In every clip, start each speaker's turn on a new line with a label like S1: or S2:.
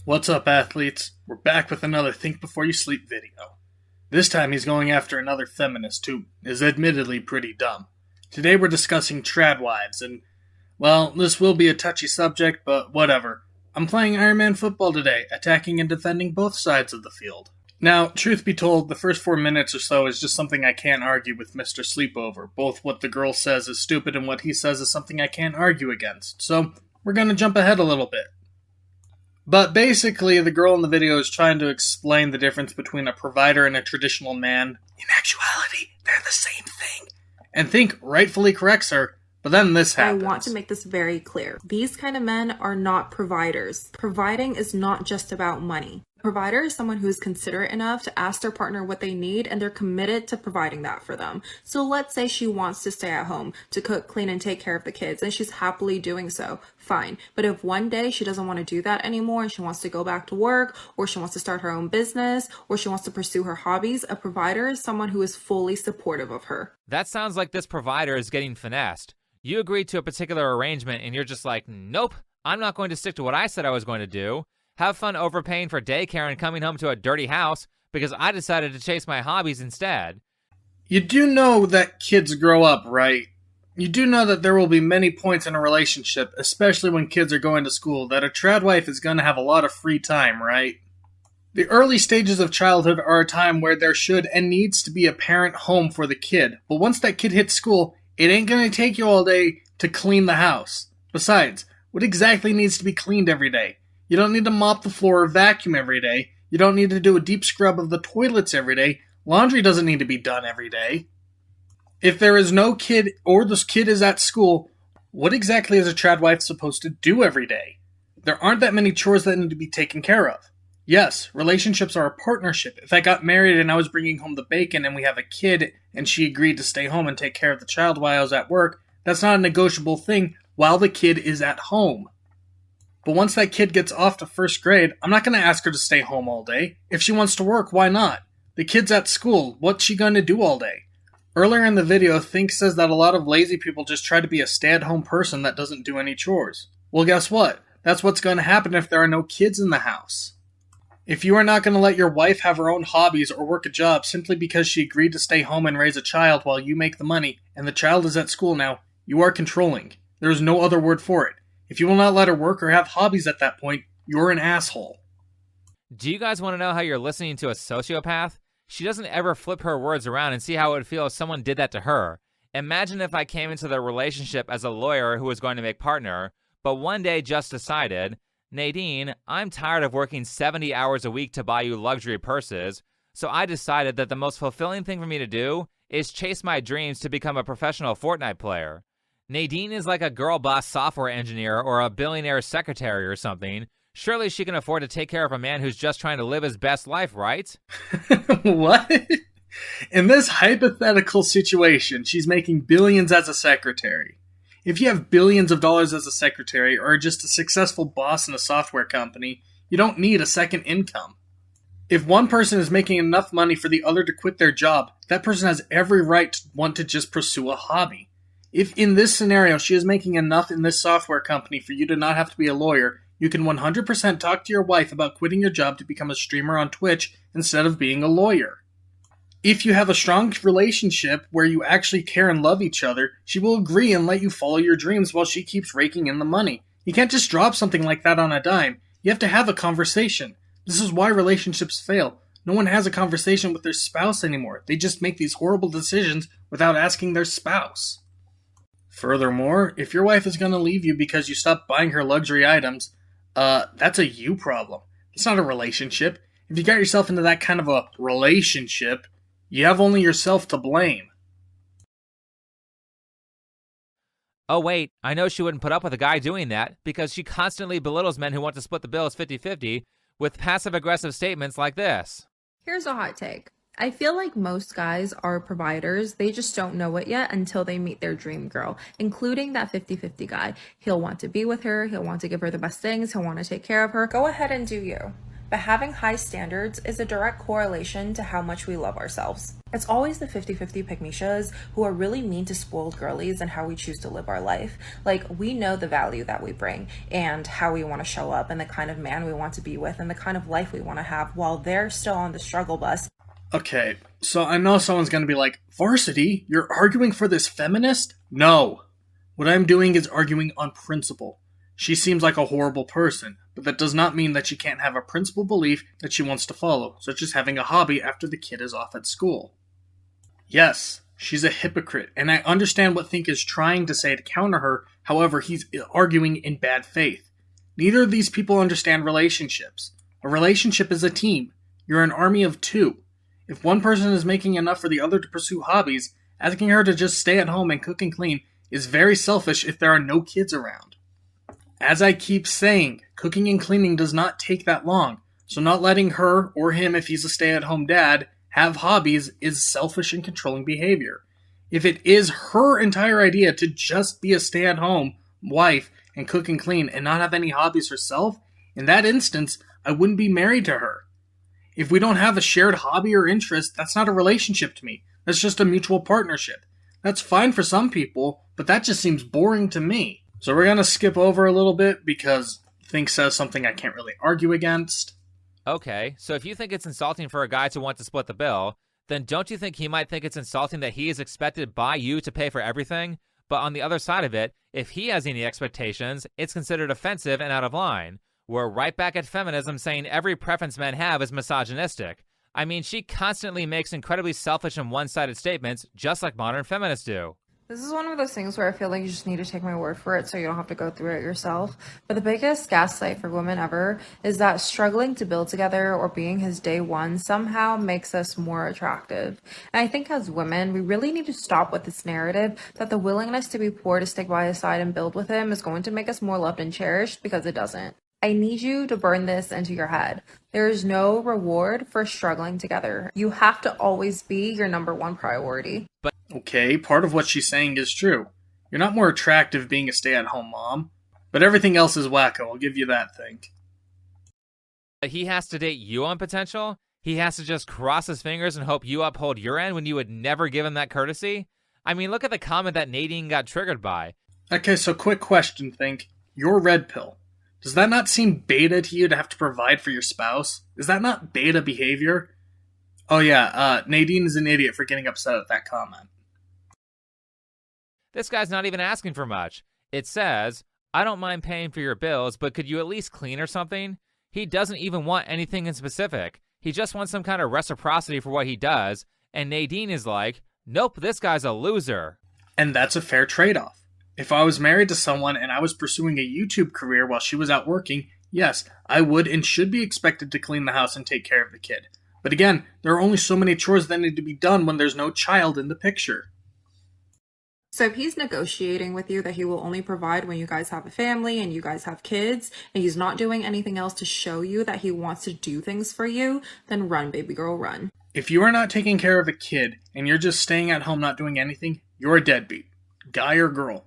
S1: What's up, athletes? We're back with another Think Before You Sleep video. This time he's going after another feminist who is admittedly pretty dumb. Today we're discussing trad wives, and, well, this will be a touchy subject, but whatever. I'm playing Iron Man football today, attacking and defending both sides of the field. Now, truth be told, the first 4 minutes or so is just something I can't argue with Mr. Sleepover. Both what the girl says is stupid and what he says is something I can't argue against. So, we're gonna jump ahead a little bit. But basically, the girl in the video is trying to explain the difference between a provider and a traditional man. In actuality, they're the same thing. And Think rightfully corrects her, but then this happens.
S2: I want to make this very clear. These kind of men are not providers. Providing is not just about money. A provider is someone who is considerate enough to ask their partner what they need, and they're committed to providing that for them. So let's say she wants to stay at home to cook, clean, and take care of the kids, and she's happily doing so. Fine. But if one day she doesn't want to do that anymore and she wants to go back to work, or she wants to start her own business, or she wants to pursue her hobbies, a provider is someone who is fully supportive of her.
S3: That sounds like this provider is getting finessed. You agreed to a particular arrangement and you're just like, nope, I'm not going to stick to what I said I was going to do. Have fun overpaying for daycare and coming home to a dirty house because I decided to chase my hobbies instead.
S1: You do know that kids grow up, right? You do know that there will be many points in a relationship, especially when kids are going to school, that a trad wife is going to have a lot of free time, right? The early stages of childhood are a time where there should and needs to be a parent home for the kid. But once that kid hits school, it ain't going to take you all day to clean the house. Besides, what exactly needs to be cleaned every day? You don't need to mop the floor or vacuum every day. You don't need to do a deep scrub of the toilets every day. Laundry doesn't need to be done every day. If there is no kid or this kid is at school, what exactly is a trad wife supposed to do every day? There aren't that many chores that need to be taken care of. Yes, relationships are a partnership. If I got married and I was bringing home the bacon and we have a kid and she agreed to stay home and take care of the child while I was at work, that's not a negotiable thing while the kid is at home. But once that kid gets off to first grade, I'm not going to ask her to stay home all day. If she wants to work, why not? The kid's at school. What's she going to do all day? Earlier in the video, Think says that a lot of lazy people just try to be a stay-at-home person that doesn't do any chores. Well, guess what? That's what's going to happen if there are no kids in the house. If you are not going to let your wife have her own hobbies or work a job simply because she agreed to stay home and raise a child while you make the money, and the child is at school now, you are controlling. There is no other word for it. If you will not let her work or have hobbies at that point, you're an asshole.
S3: Do you guys want to know how you're listening to a sociopath? She doesn't ever flip her words around and see how it would feel if someone did that to her. Imagine if I came into the relationship as a lawyer who was going to make partner, but one day just decided, Nadine, I'm tired of working 70 hours a week to buy you luxury purses, so I decided that the most fulfilling thing for me to do is chase my dreams to become a professional Fortnite player. Nadine is like a girl boss software engineer or a billionaire secretary or something. Surely she can afford to take care of a man who's just trying to live his best life, right?
S1: What? In this hypothetical situation, she's making billions as a secretary. If you have billions of dollars as a secretary or just a successful boss in a software company, you don't need a second income. If one person is making enough money for the other to quit their job, that person has every right to want to just pursue a hobby. If in this scenario she is making enough in this software company for you to not have to be a lawyer, you can 100% talk to your wife about quitting your job to become a streamer on Twitch instead of being a lawyer. If you have a strong relationship where you actually care and love each other, she will agree and let you follow your dreams while she keeps raking in the money. You can't just drop something like that on a dime. You have to have a conversation. This is why relationships fail. No one has a conversation with their spouse anymore. They just make these horrible decisions without asking their spouse. Furthermore, if your wife is going to leave you because you stopped buying her luxury items, that's a you problem. It's not a relationship. If you got yourself into that kind of a relationship, you have only yourself to blame.
S3: Oh wait, I know she wouldn't put up with a guy doing that because she constantly belittles men who want to split the bills 50-50 with passive-aggressive statements like this.
S2: Here's a hot take. I feel like most guys are providers. They just don't know it yet until they meet their dream girl, including that 50-50 guy. He'll want to be with her. He'll want to give her the best things. He'll want to take care of her. Go ahead and do you. but having high standards is a direct correlation to how much we love ourselves. It's always the 50-50 pick-me-shows who are really mean to spoiled girlies and how we choose to live our life. Like, we know the value that we bring and how we want to show up and the kind of man we want to be with and the kind of life we want to have while they're still on the struggle bus.
S1: Okay, so I know someone's gonna be like, Varsity, you're arguing for this feminist? No. What I'm doing is arguing on principle. She seems like a horrible person, but that does not mean that she can't have a principled belief that she wants to follow, such as having a hobby after the kid is off at school. Yes, she's a hypocrite, and I understand what Think is trying to say to counter her, however, he's arguing in bad faith. Neither of these people understand relationships. A relationship is a team. You're an army of two. If one person is making enough for the other to pursue hobbies, asking her to just stay at home and cook and clean is very selfish if there are no kids around. As I keep saying, cooking and cleaning does not take that long, so not letting her, or him if he's a stay-at-home dad, have hobbies is selfish and controlling behavior. If it is her entire idea to just be a stay-at-home wife and cook and clean and not have any hobbies herself, in that instance, I wouldn't be married to her. If we don't have a shared hobby or interest, that's not a relationship to me. That's just a mutual partnership. That's fine for some people, but that just seems boring to me. So we're going to skip over a little bit because Think says something I can't really argue against.
S3: Okay, so if you think it's insulting for a guy to want to split the bill, then don't you think he might think it's insulting that he is expected by you to pay for everything? But on the other side of it, if he has any expectations, it's considered offensive and out of line. We're right back at feminism saying every preference men have is misogynistic. I mean, she constantly makes incredibly selfish and one-sided statements, just like modern feminists do.
S2: This is one of those things where I feel like you just need to take my word for it so you don't have to go through it yourself. But the biggest gaslight for women ever is that struggling to build together or being his day one somehow makes us more attractive. And I think as women, we really need to stop with this narrative that the willingness to be poor to stick by his side and build with him is going to make us more loved and cherished, because it doesn't. I need you to burn this into your head. There is no reward for struggling together. You have to always be your number one priority.
S1: Okay, part of what she's saying is true. You're not more attractive being a stay-at-home mom, but everything else is wacko, I'll give you that, Think.
S3: He has to date you on potential? He has to just cross his fingers and hope you uphold your end when you would never give him that courtesy? I mean, look at the comment that Nadine got triggered by.
S1: Okay, so quick question, Think. You're red pill. Does that not seem beta to you to have to provide for your spouse? Is that not beta behavior? Oh yeah, Nadine is an idiot for getting upset at that comment.
S3: This guy's not even asking for much. It says, I don't mind paying for your bills, but could you at least clean or something? He doesn't even want anything in specific. He just wants some kind of reciprocity for what he does, and Nadine is like, nope, this guy's a loser.
S1: And that's a fair trade-off. If I was married to someone and I was pursuing a YouTube career while she was out working, yes, I would and should be expected to clean the house and take care of the kid. But again, there are only so many chores that need to be done when there's no child in the picture.
S2: So if he's negotiating with you that he will only provide when you guys have a family and you guys have kids, and he's not doing anything else to show you that he wants to do things for you, then run, baby girl, run.
S1: If you are not taking care of a kid and you're just staying at home not doing anything, you're a deadbeat, guy or girl.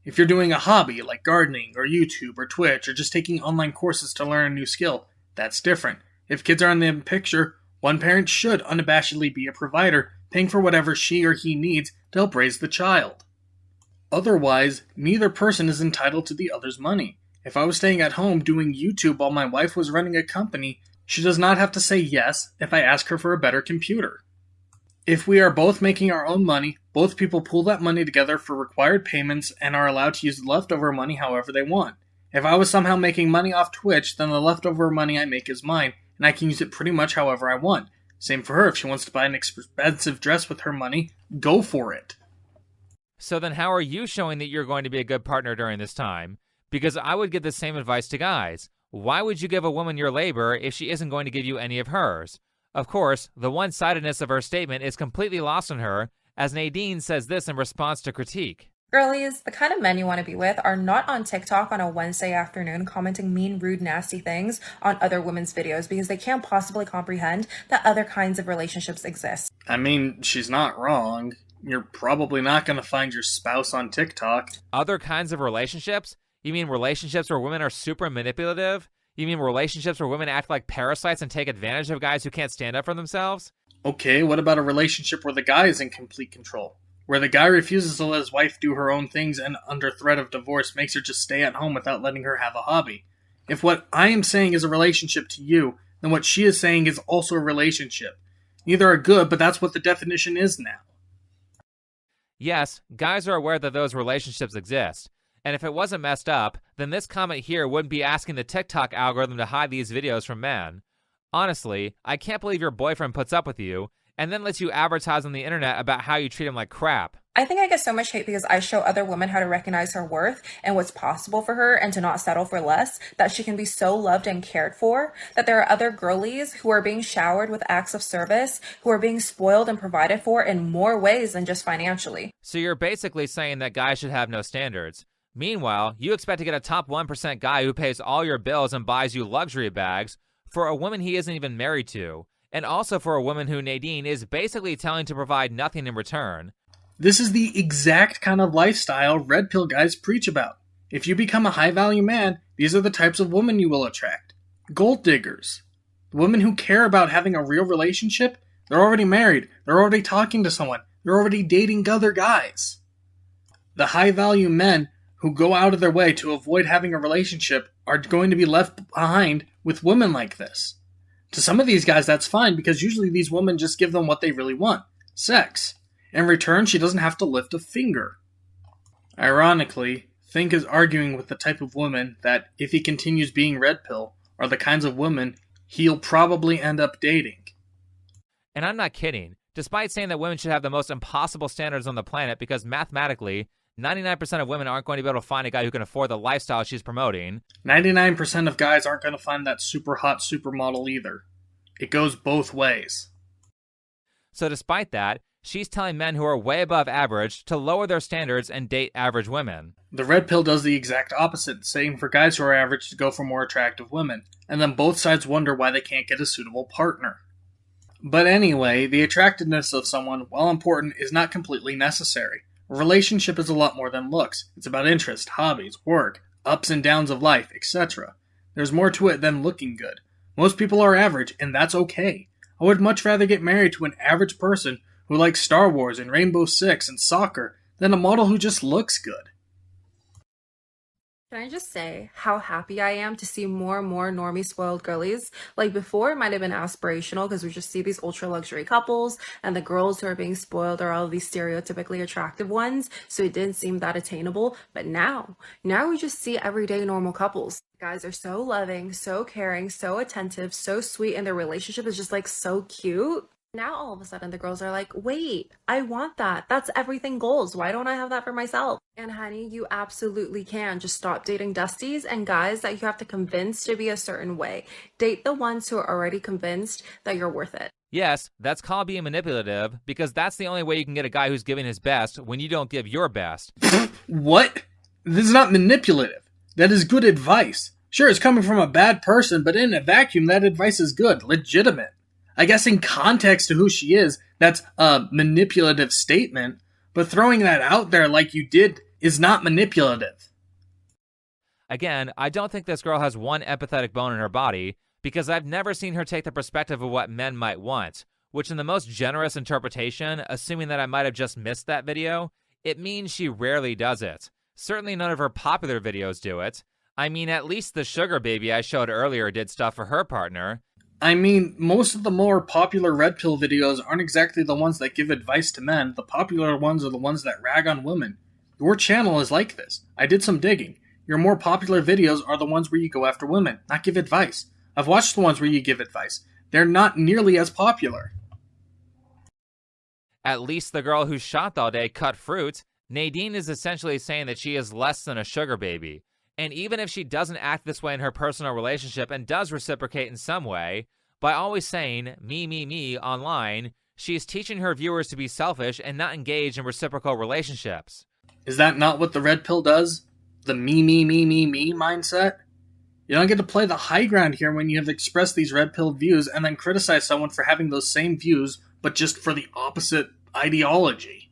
S1: If you're doing a hobby like gardening or YouTube or Twitch or just taking online courses to learn a new skill, that's different. If kids are in the picture, one parent should unabashedly be a provider, paying for whatever she or he needs to help raise the child. Otherwise, neither person is entitled to the other's money. If I was staying at home doing YouTube while my wife was running a company, she does not have to say yes if I ask her for a better computer. If we are both making our own money, both people pool that money together for required payments and are allowed to use the leftover money however they want. If I was somehow making money off Twitch, then the leftover money I make is mine, and I can use it pretty much however I want. Same for her. If she wants to buy an expensive dress with her money, go for it.
S3: So then how are you showing that you're going to be a good partner during this time? Because I would give the same advice to guys. Why would you give a woman your labor if she isn't going to give you any of hers? Of course, the one-sidedness of her statement is completely lost on her, as Nadine says this in response to critique.
S2: Girlies, the kind of men you want to be with are not on TikTok on a Wednesday afternoon commenting mean, rude, nasty things on other women's videos because they can't possibly comprehend that other kinds of relationships exist.
S1: I mean, she's not wrong. You're probably not going to find your spouse on TikTok.
S3: Other kinds of relationships? You mean relationships where women are super manipulative? You mean relationships where women act like parasites and take advantage of guys who can't stand up for themselves?
S1: Okay, what about a relationship where the guy is in complete control? Where the guy refuses to let his wife do her own things and, under threat of divorce, makes her just stay at home without letting her have a hobby. If what I am saying is a relationship to you, then what she is saying is also a relationship. Neither are good, but that's what the definition is now.
S3: Yes, guys are aware that those relationships exist. And if it wasn't messed up, then this comment here wouldn't be asking the TikTok algorithm to hide these videos from men. Honestly, I can't believe your boyfriend puts up with you and then lets you advertise on the internet about how you treat him like crap.
S2: I think I get so much hate because I show other women how to recognize her worth and what's possible for her and to not settle for less, that she can be so loved and cared for, that there are other girlies who are being showered with acts of service, who are being spoiled and provided for in more ways than just financially.
S3: So you're basically saying that guys should have no standards. Meanwhile, you expect to get a top 1% guy who pays all your bills and buys you luxury bags for a woman he isn't even married to, and also for a woman who Nadine is basically telling to provide nothing in return.
S1: This is the exact kind of lifestyle red pill guys preach about. If you become a high value man, these are the types of women you will attract. Gold diggers. The women who care about having a real relationship, they're already married, they're already talking to someone, they're already dating other guys. The high value men who go out of their way to avoid having a relationship are going to be left behind with women like this. To some of these guys, that's fine because usually these women just give them what they really want, sex. In return, she doesn't have to lift a finger. Ironically, Think is arguing with the type of woman that, if he continues being red pill, are the kinds of women he'll probably end up dating.
S3: And I'm not kidding. Despite saying that women should have the most impossible standards on the planet because mathematically, 99% of women aren't going to be able to find a guy who can afford the lifestyle she's promoting.
S1: 99% of guys aren't going to find that super hot supermodel either. It goes both ways.
S3: So despite that, she's telling men who are way above average to lower their standards and date average women.
S1: The red pill does the exact opposite, saying for guys who are average to go for more attractive women, and then both sides wonder why they can't get a suitable partner. But anyway, the attractiveness of someone, while important, is not completely necessary. A relationship is a lot more than looks. It's about interest, hobbies, work, ups and downs of life, etc. There's more to it than looking good. Most people are average, and that's okay. I would much rather get married to an average person who likes Star Wars and Rainbow Six and soccer than a model who just looks good.
S2: Can I just say how happy I am to see more and more normie spoiled girlies? Like before, it might have been aspirational because we just see these ultra luxury couples and the girls who are being spoiled are all these stereotypically attractive ones. So it didn't seem that attainable. But now we just see everyday normal couples. Guys are so loving, so caring, so attentive, so sweet, and their relationship is just like so cute. Now all of a sudden the girls are like, wait, I want that. That's everything goals. Why don't I have that for myself? And honey, you absolutely can. Just stop dating dusties and guys that you have to convince to be a certain way. Date the ones who are already convinced that you're worth it.
S3: Yes, that's called being manipulative because that's the only way you can get a guy who's giving his best when you don't give your best.
S1: What? This is not manipulative. That is good advice. Sure, it's coming from a bad person, but in a vacuum, that advice is good, legitimate. I guess in context to who she is, that's a manipulative statement, but throwing that out there like you did is not manipulative.
S3: Again, I don't think this girl has one empathetic bone in her body because I've never seen her take the perspective of what men might want, which in the most generous interpretation, assuming that I might have just missed that video, it means she rarely does it. Certainly none of her popular videos do it. I mean, at least the sugar baby I showed earlier did stuff for her partner.
S1: I mean, most of the more popular red pill videos aren't exactly the ones that give advice to men. The popular ones are the ones that rag on women. Your channel is like this. I did some digging. Your more popular videos are the ones where you go after women, not give advice. I've watched the ones where you give advice. They're not nearly as popular.
S3: At least the girl who shot all day cut fruit. Nadine is essentially saying that she is less than a sugar baby. And even if she doesn't act this way in her personal relationship and does reciprocate in some way, by always saying, me, online, she is teaching her viewers to be selfish and not engage in reciprocal relationships.
S1: Is that not what the red pill does? The me mindset? You don't get to play the high ground here when you have expressed these red pill views and then criticize someone for having those same views, but just for the opposite ideology.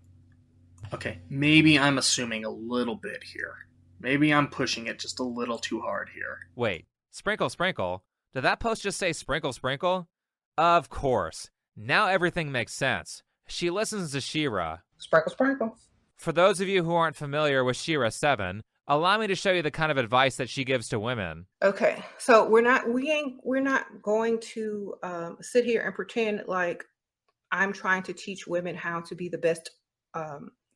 S1: Okay, maybe I'm assuming a little bit here. Maybe I'm pushing it just a little too hard here.
S3: Wait, Sprinkle, sprinkle. Did that post just say sprinkle, sprinkle? Of course. Now everything makes sense. She listens to She-Ra.
S4: Sprinkle, sprinkle.
S3: For those of you who aren't familiar with She-Ra 7, allow me to show you the kind of advice that she gives to women.
S4: Okay, so we're not going to sit here and pretend like I'm trying to teach women how to be the best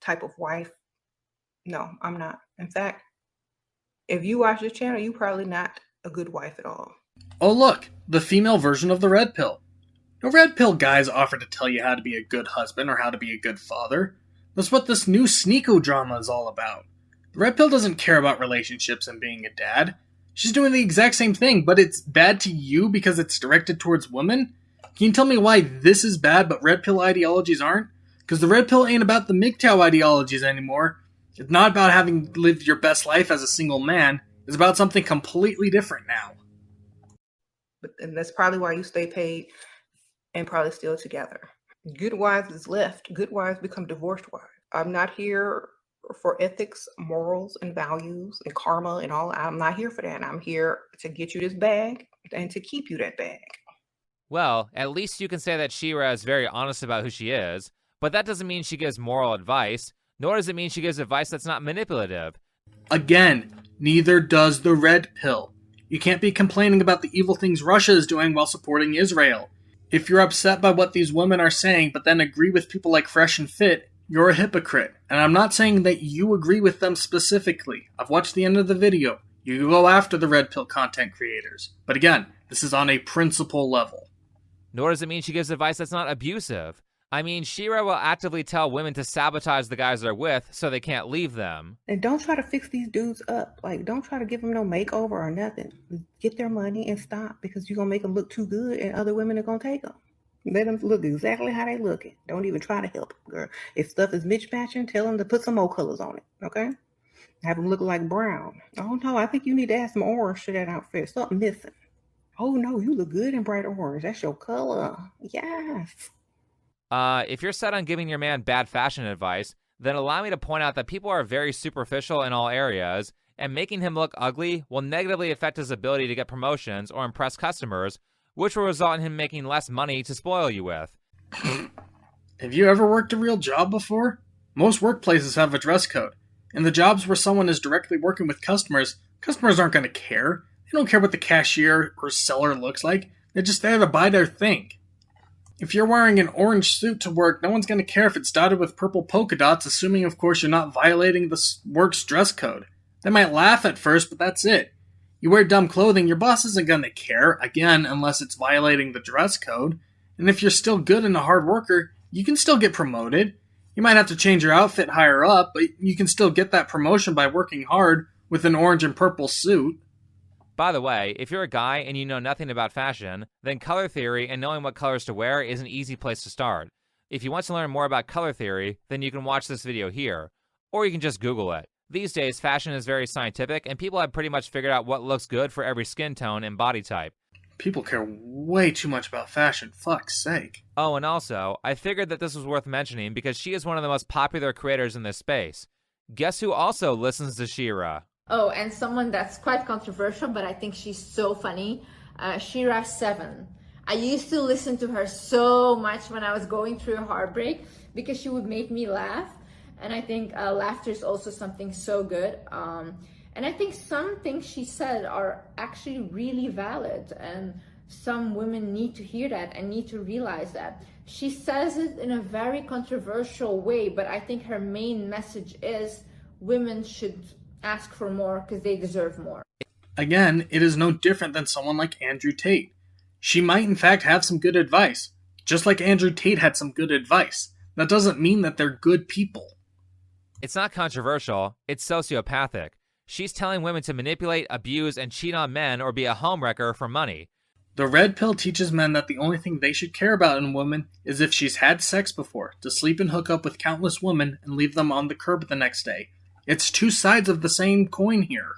S4: type of wife. No, I'm not. In fact, if you watch this channel, you're probably not a good wife at all.
S1: Oh look, the female version of the red pill. No red pill guys offer to tell you how to be a good husband or how to be a good father. That's what this new Sneeko drama is all about. The red pill doesn't care about relationships and being a dad. She's doing the exact same thing, but it's bad to you because it's directed towards women? Can you tell me why this is bad but red pill ideologies aren't? Because the red pill ain't about the MGTOW ideologies anymore. It's not about having lived your best life as a single man. It's about something completely different now.
S4: And that's probably why you stay paid and probably still together. Good wives is left. Good wives become divorced wives. I'm not here for ethics, morals, and values, and karma, and all. I'm not here for that. I'm here to get you this bag and to keep you that bag.
S3: Well, at least you can say that She-Ra is very honest about who she is, but that doesn't mean she gives moral advice, nor does it mean she gives advice that's not manipulative.
S1: Again, neither does the red pill. You can't be complaining about the evil things Russia is doing while supporting Israel. If you're upset by what these women are saying, but then agree with people like Fresh and Fit, you're a hypocrite. And I'm not saying that you agree with them specifically. I've watched the end of the video. You go after the red pill content creators. But again, this is on a principle level.
S3: Nor does it mean she gives advice that's not abusive. I mean, She-Ra will actively tell women to sabotage the guys they're with so they can't leave them.
S4: And don't try to fix these dudes up. Like, don't try to give them no makeover or nothing. Get their money and stop, because you're going to make them look too good and other women are going to take them. Let them look exactly how they looking. Don't even try to help them, girl. If stuff is mismatching, tell them to put some more colors on it, okay? Have them look like brown. Oh, no, I think you need to add some orange to that outfit. Something missing. Oh, no, you look good in bright orange. That's your color. Yes.
S3: If you're set on giving your man bad fashion advice, then allow me to point out that people are very superficial in all areas, and making him look ugly will negatively affect his ability to get promotions or impress customers, which will result in him making less money to spoil you with.
S1: Have you ever worked a real job before? Most workplaces have a dress code. In the jobs where someone is directly working with customers, customers aren't going to care. They don't care what the cashier or seller looks like. They're just there to buy their thing. If you're wearing an orange suit to work, no one's going to care if it's dotted with purple polka dots, assuming, of course, you're not violating the work's dress code. They might laugh at first, but that's it. You wear dumb clothing, your boss isn't going to care, again, unless it's violating the dress code. And if you're still good and a hard worker, you can still get promoted. You might have to change your outfit higher up, but you can still get that promotion by working hard with an orange and purple suit.
S3: By the way, if you're a guy and you know nothing about fashion, then color theory and knowing what colors to wear is an easy place to start. If you want to learn more about color theory, then you can watch this video here, or you can just Google it. These days, fashion is very scientific, and people have pretty much figured out what looks good for every skin tone and body type.
S1: People care way too much about fashion, fuck's sake.
S3: Oh, and also, I figured that this was worth mentioning because she is one of the most popular creators in this space. Guess who also listens to She-Ra?
S5: Oh, and someone that's quite controversial, but I think she's so funny, She-Ra 7. I used to listen to her so much when I was going through a heartbreak because she would make me laugh. And I think laughter is also something so good. And I think some things she said are actually really valid. And some women need to hear that and need to realize that. She says it in a very controversial way, but I think her main message is women should ask for more because they deserve more.
S1: Again, it is no different than someone like Andrew Tate. She might in fact have some good advice, just like Andrew Tate had some good advice. That doesn't mean that they're good people.
S3: It's not controversial, it's sociopathic. She's telling women to manipulate, abuse, and cheat on men or be a homewrecker for money.
S1: The red pill teaches men that the only thing they should care about in a woman is if she's had sex before, to sleep and hook up with countless women and leave them on the curb the next day. It's two sides of the same coin here.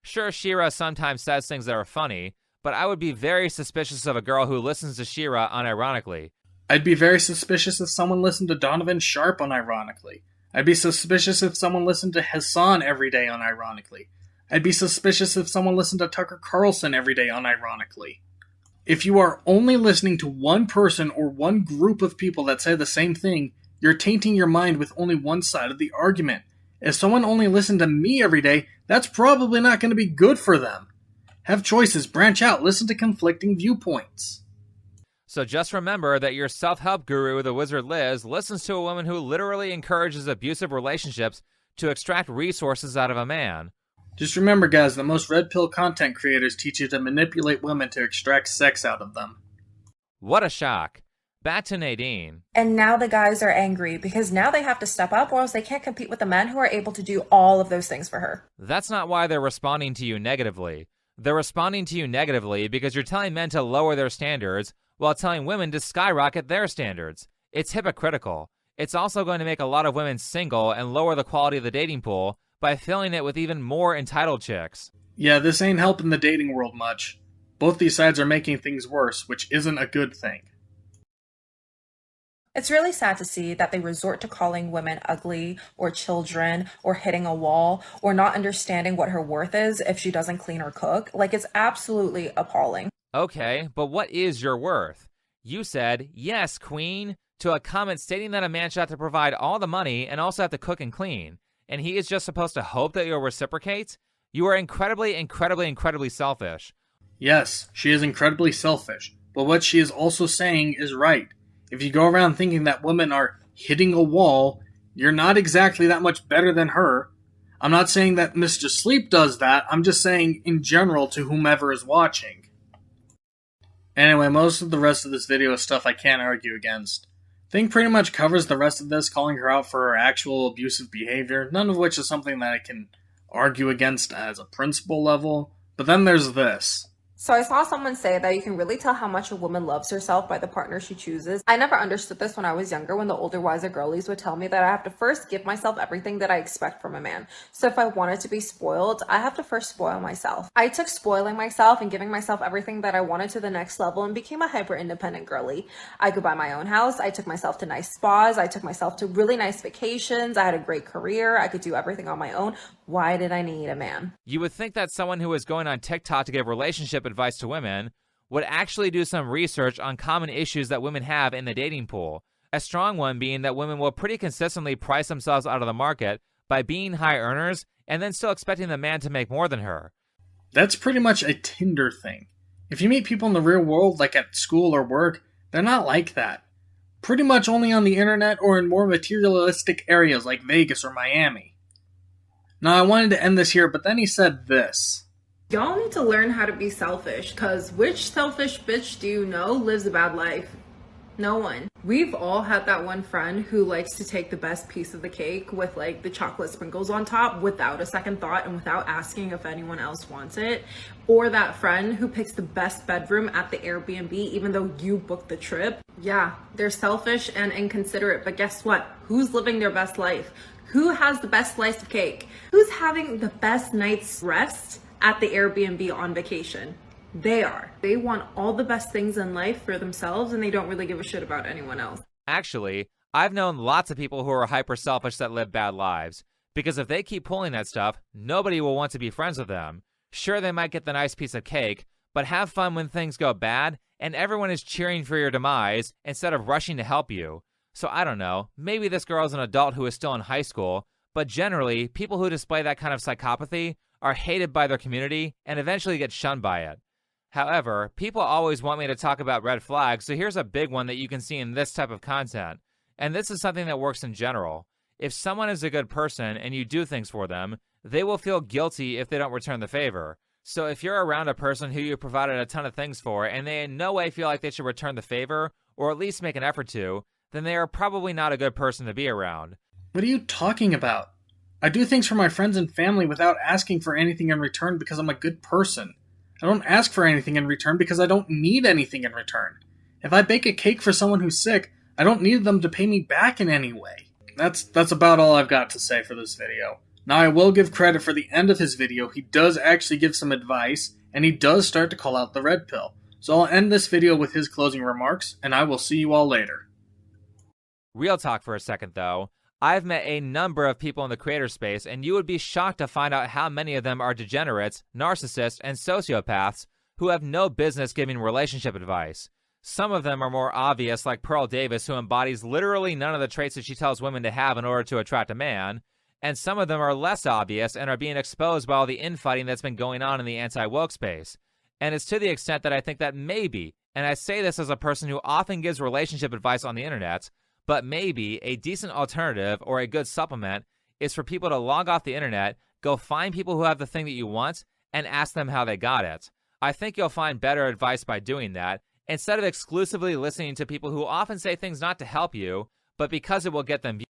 S3: Sure, She-Ra sometimes says things that are funny, but I would be very suspicious of a girl who listens to She-Ra unironically.
S1: I'd be very suspicious if someone listened to Donovan Sharp unironically. I'd be suspicious if someone listened to Hassan every day unironically. I'd be suspicious if someone listened to Tucker Carlson every day unironically. If you are only listening to one person or one group of people that say the same thing, you're tainting your mind with only one side of the argument. If someone only listened to me every day, that's probably not going to be good for them. Have choices, branch out, listen to conflicting viewpoints.
S3: So just remember that your self-help guru, the Wizard Liz, listens to a woman who literally encourages abusive relationships to extract resources out of a man.
S1: Just remember, guys, that most red pill content creators teach you to manipulate women to extract sex out of them.
S3: What a shock. Back to Nadine.
S2: And now the guys are angry because now they have to step up or else they can't compete with the men who are able to do all of those things for her.
S3: That's not why they're responding to you negatively. They're responding to you negatively because you're telling men to lower their standards while telling women to skyrocket their standards. It's hypocritical. It's also going to make a lot of women single and lower the quality of the dating pool by filling it with even more entitled chicks.
S1: Yeah, this ain't helping the dating world much. Both these sides are making things worse, which isn't a good thing.
S2: It's really sad to see that they resort to calling women ugly or children or hitting a wall or not understanding what her worth is if she doesn't clean or cook. Like, it's absolutely appalling.
S3: Okay, but what is your worth? You said, yes, queen, to a comment stating that a man should have to provide all the money and also have to cook and clean, and he is just supposed to hope that you'll reciprocate? You are incredibly selfish.
S1: Yes, she is incredibly selfish, but what she is also saying is right. If you go around thinking that women are hitting a wall, you're not exactly that much better than her. I'm not saying that Mr. Sleep does that, I'm just saying in general to whomever is watching. Anyway, most of the rest of this video is stuff I can't argue against. Thing pretty much covers the rest of this, calling her out for her actual abusive behavior, none of which is something that I can argue against as a principle level. But then there's this.
S2: So I saw someone say that you can really tell how much a woman loves herself by the partner she chooses. I never understood this when I was younger, when the older, wiser girlies would tell me that I have to first give myself everything that I expect from a man. So if I wanted to be spoiled, I have to first spoil myself. I took spoiling myself and giving myself everything that I wanted to the next level and became a hyper-independent girly. I could buy my own house. I took myself to nice spas. I took myself to really nice vacations. I had a great career. I could do everything on my own. Why did I need a man?
S3: You would think that someone who is going on TikTok to give relationship advice to women would actually do some research on common issues that women have in the dating pool. A strong one being that women will pretty consistently price themselves out of the market by being high earners and then still expecting the man to make more than her.
S1: That's pretty much a Tinder thing. If you meet people in the real world, like at school or work, they're not like that. Pretty much only on the internet or in more materialistic areas like Vegas or Miami. Now, I wanted to end this here, but then he said this.
S2: Y'all need to learn how to be selfish, because which selfish bitch do you know lives a bad life? No one. We've all had that one friend who likes to take the best piece of the cake with like the chocolate sprinkles on top without a second thought and without asking if anyone else wants it. Or that friend who picks the best bedroom at the Airbnb even though you booked the trip. Yeah, they're selfish and inconsiderate, but guess what? Who's living their best life? Who has the best slice of cake? Who's having the best night's rest at the Airbnb on vacation? They are. They want all the best things in life for themselves and they don't really give a shit about anyone else.
S3: Actually, I've known lots of people who are hyper selfish that live bad lives. Because if they keep pulling that stuff, nobody will want to be friends with them. Sure, they might get the nice piece of cake, but have fun when things go bad and everyone is cheering for your demise instead of rushing to help you. So I don't know, maybe this girl is an adult who is still in high school, but generally, people who display that kind of psychopathy are hated by their community and eventually get shunned by it. However, people always want me to talk about red flags, so here's a big one that you can see in this type of content. And this is something that works in general. If someone is a good person and you do things for them, they will feel guilty if they don't return the favor. So if you're around a person who you provided a ton of things for and they in no way feel like they should return the favor, or at least make an effort to, then they are probably not a good person to be around.
S1: What are you talking about? I do things for my friends and family without asking for anything in return because I'm a good person. I don't ask for anything in return because I don't need anything in return. If I bake a cake for someone who's sick, I don't need them to pay me back in any way. That's about all I've got to say for this video. Now I will give credit for the end of his video. He does actually give some advice, and he does start to call out the red pill. So I'll end this video with his closing remarks, and I will see you all later.
S3: Real talk for a second, though. I've met a number of people in the creator space, and you would be shocked to find out how many of them are degenerates, narcissists, and sociopaths who have no business giving relationship advice. Some of them are more obvious, like Pearl Davis, who embodies literally none of the traits that she tells women to have in order to attract a man, and some of them are less obvious and are being exposed by all the infighting that's been going on in the anti-woke space. And it's to the extent that I think that maybe, and I say this as a person who often gives relationship advice on the internet, but maybe a decent alternative or a good supplement is for people to log off the internet, go find people who have the thing that you want, and ask them how they got it. I think you'll find better advice by doing that, instead of exclusively listening to people who often say things not to help you, but because it will get them views.